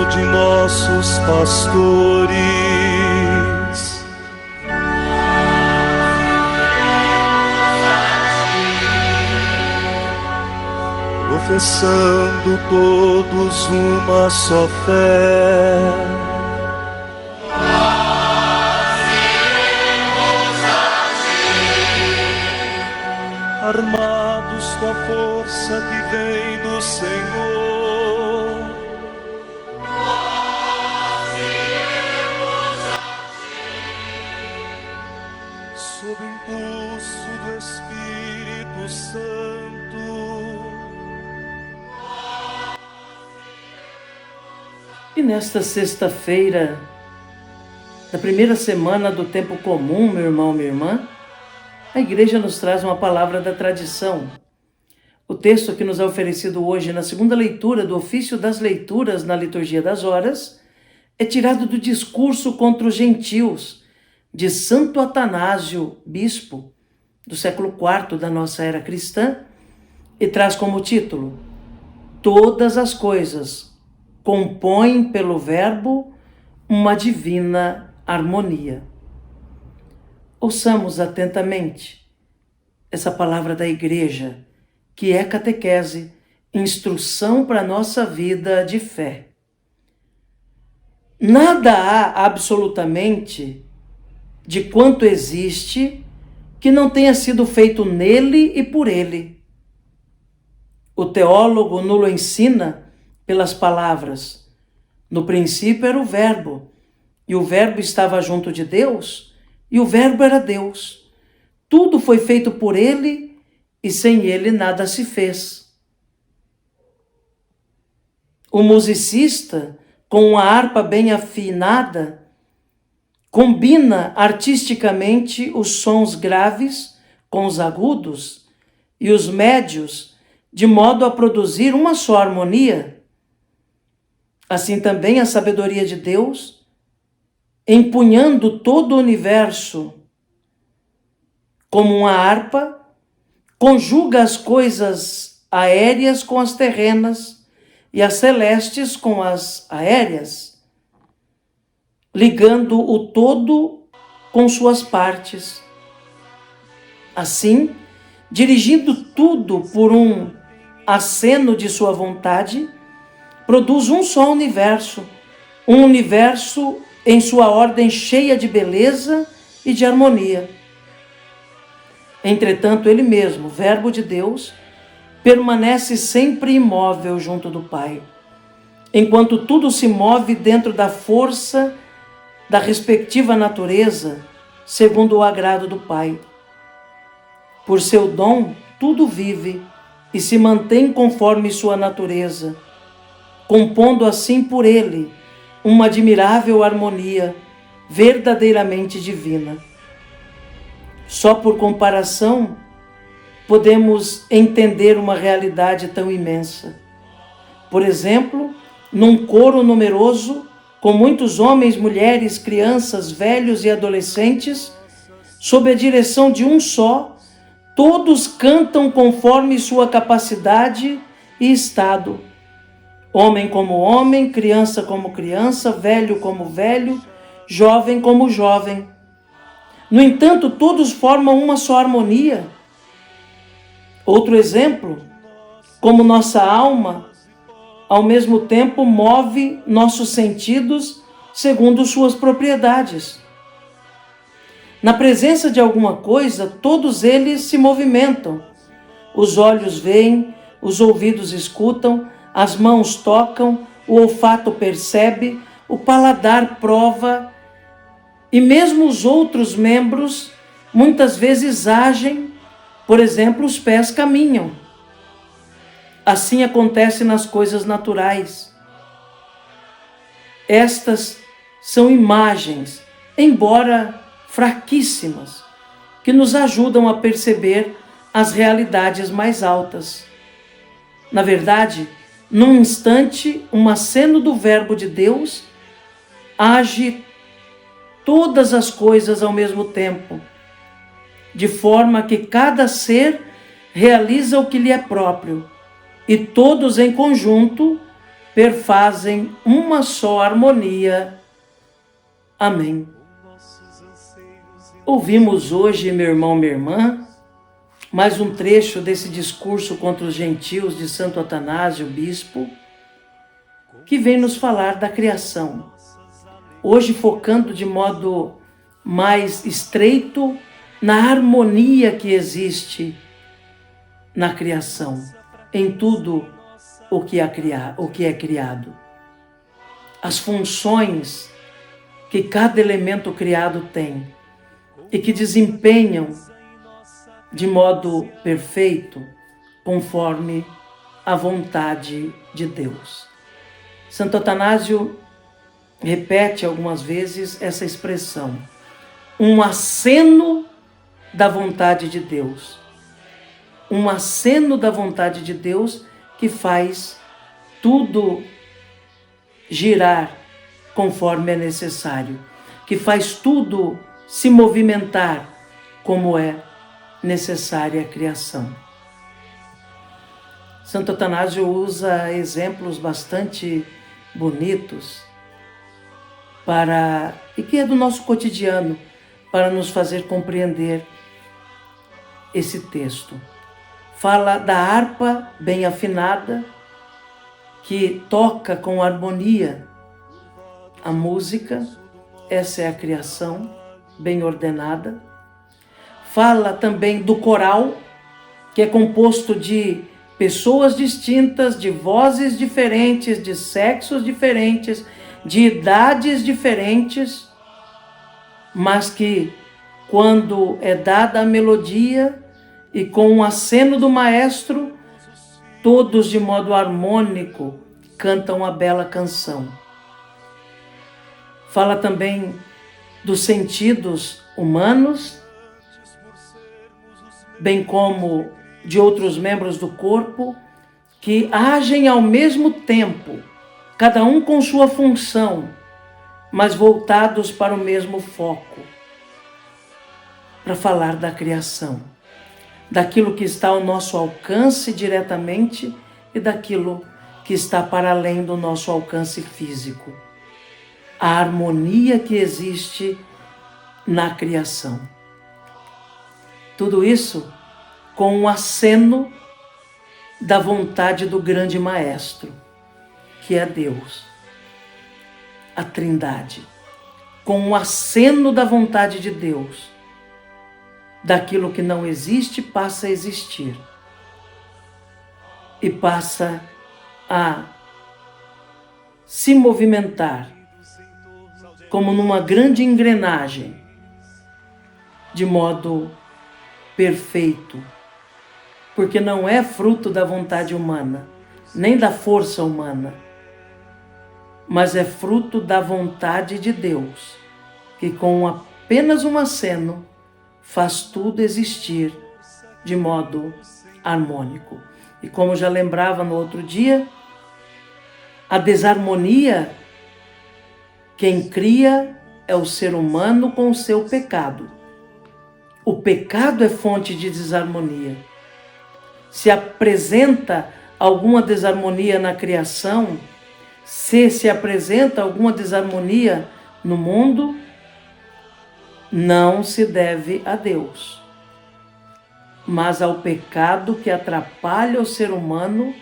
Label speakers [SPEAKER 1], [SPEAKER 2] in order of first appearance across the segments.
[SPEAKER 1] de nossos pastores. Professando todos uma só fé, armados com a força que vem do Senhor. Nós iremos a ti, sob o impulso do Espírito Santo.
[SPEAKER 2] E nesta sexta-feira, da primeira semana do tempo comum, meu irmão, minha irmã, a igreja nos traz uma palavra da tradição. O texto que nos é oferecido hoje na segunda leitura do ofício das leituras na liturgia das horas é tirado do discurso contra os gentios de Santo Atanásio, bispo do século IV da nossa era cristã, e traz como título: Todas as coisas compõem pelo verbo uma divina harmonia. Ouçamos atentamente essa palavra da igreja, que é catequese, instrução para a nossa vida de fé. Nada há absolutamente de quanto existe que não tenha sido feito nele e por ele. O teólogo nulo ensina pelas palavras: no princípio era o Verbo, e o Verbo estava junto de Deus, e o Verbo era Deus. Tudo foi feito por ele, e sem ele nada se fez. O musicista, com uma harpa bem afinada, combina artisticamente os sons graves com os agudos e os médios, de modo a produzir uma só harmonia. Assim também a sabedoria de Deus, empunhando todo o universo como uma harpa, conjuga as coisas aéreas com as terrenas e as celestes com as aéreas, ligando o todo com suas partes. Assim, dirigindo tudo por um aceno de sua vontade, produz um só universo, um universo em sua ordem cheia de beleza e de harmonia. Entretanto, ele mesmo, Verbo de Deus, permanece sempre imóvel junto do Pai, enquanto tudo se move dentro da força da respectiva natureza, segundo o agrado do Pai. Por seu dom, tudo vive e se mantém conforme sua natureza, compondo assim por ele uma admirável harmonia verdadeiramente divina. Só por comparação podemos entender uma realidade tão imensa. Por exemplo, num coro numeroso, com muitos homens, mulheres, crianças, velhos e adolescentes, sob a direção de um só, todos cantam conforme sua capacidade e estado. Homem como homem, criança como criança, velho como velho, jovem como jovem. No entanto, todos formam uma só harmonia. Outro exemplo, como nossa alma, ao mesmo tempo, move nossos sentidos segundo suas propriedades. Na presença de alguma coisa, todos eles se movimentam. Os olhos veem, os ouvidos escutam, as mãos tocam, o olfato percebe, o paladar prova, e mesmo os outros membros muitas vezes agem, por exemplo, os pés caminham. Assim acontece nas coisas naturais. Estas são imagens, embora fraquíssimas, que nos ajudam a perceber as realidades mais altas. Na verdade, num instante, um aceno do Verbo de Deus age todas as coisas ao mesmo tempo, de forma que cada ser realiza o que lhe é próprio, e todos em conjunto perfazem uma só harmonia. Amém. Ouvimos hoje, meu irmão, minha irmã, mais um trecho desse discurso contra os gentios de Santo Atanásio, bispo, que vem nos falar da criação. Hoje focando de modo mais estreito na harmonia que existe na criação, em tudo o que é criado. As funções que cada elemento criado tem e que desempenham de modo perfeito, conforme a vontade de Deus. Santo Atanásio repete algumas vezes essa expressão, um aceno da vontade de Deus. Um aceno da vontade de Deus que faz tudo girar conforme é necessário, que faz tudo se movimentar como é necessária a criação. Santo Atanásio usa exemplos bastante bonitos e que é do nosso cotidiano, para nos fazer compreender esse texto. Fala da harpa bem afinada, que toca com harmonia a música, essa é a criação bem ordenada. Fala também do coral, que é composto de pessoas distintas, de vozes diferentes, de sexos diferentes, de idades diferentes, mas que, quando é dada a melodia e com um aceno do maestro, todos de modo harmônico cantam a bela canção. Fala também dos sentidos humanos, bem como de outros membros do corpo, que agem ao mesmo tempo, cada um com sua função, mas voltados para o mesmo foco, para falar da criação, daquilo que está ao nosso alcance diretamente e daquilo que está para além do nosso alcance físico. A harmonia que existe na criação. Tudo isso com um aceno da vontade do grande Maestro, que é Deus, a Trindade, com um aceno da vontade de Deus, daquilo que não existe passa a existir e passa a se movimentar como numa grande engrenagem, de modo perfeito, porque não é fruto da vontade humana, nem da força humana, mas é fruto da vontade de Deus, que com apenas um aceno faz tudo existir de modo harmônico. E como já lembrava no outro dia, a desarmonia, quem cria é o ser humano com o seu pecado. O pecado é fonte de desarmonia. Se apresenta alguma desarmonia na criação, se apresenta alguma desarmonia no mundo, não se deve a Deus, mas ao pecado que atrapalha o ser humano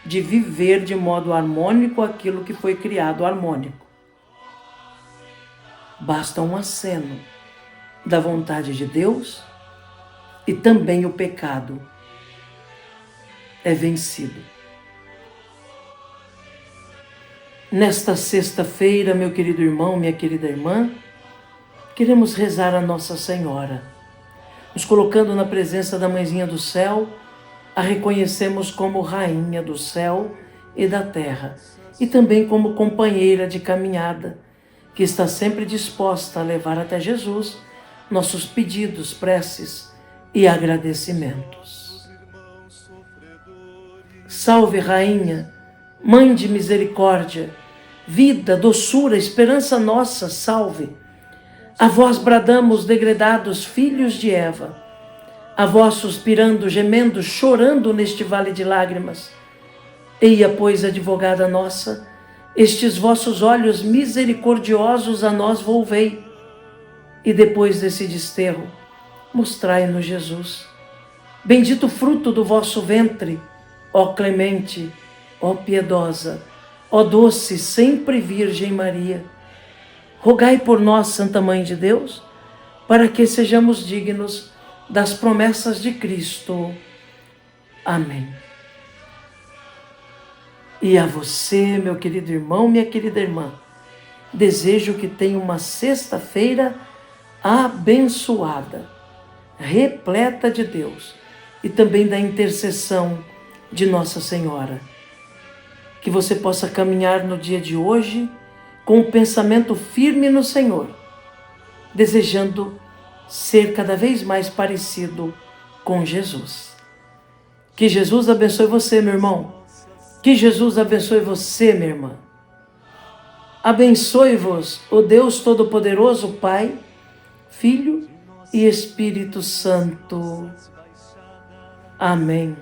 [SPEAKER 2] de viver de modo harmônico aquilo que foi criado harmônico. Basta um aceno da vontade de Deus e também o pecado é vencido. Nesta sexta-feira, meu querido irmão, minha querida irmã, queremos rezar a Nossa Senhora, nos colocando na presença da Mãezinha do Céu, a reconhecemos como Rainha do Céu e da Terra, e também como companheira de caminhada, que está sempre disposta a levar até Jesus nossos pedidos, preces e agradecimentos. Salve, Rainha, Mãe de misericórdia, vida, doçura, esperança nossa, salve. A vós bradamos, degredados filhos de Eva, a vós suspirando, gemendo, chorando neste vale de lágrimas. Eia, pois, advogada nossa, estes vossos olhos misericordiosos a nós volvei, e depois desse desterro, mostrai-nos Jesus. Bendito fruto do vosso ventre, ó clemente, ó piedosa, ó doce, sempre Virgem Maria. Rogai por nós, Santa Mãe de Deus, para que sejamos dignos das promessas de Cristo. Amém. E a você, meu querido irmão, minha querida irmã, desejo que tenha uma sexta-feira abençoada, repleta de Deus e também da intercessão de Nossa Senhora. Que você possa caminhar no dia de hoje com o pensamento firme no Senhor, desejando ser cada vez mais parecido com Jesus. Que Jesus abençoe você, meu irmão. Que Jesus abençoe você, minha irmã. Abençoe-vos o Deus Todo-Poderoso, Pai, Filho e Espírito Santo. Amém.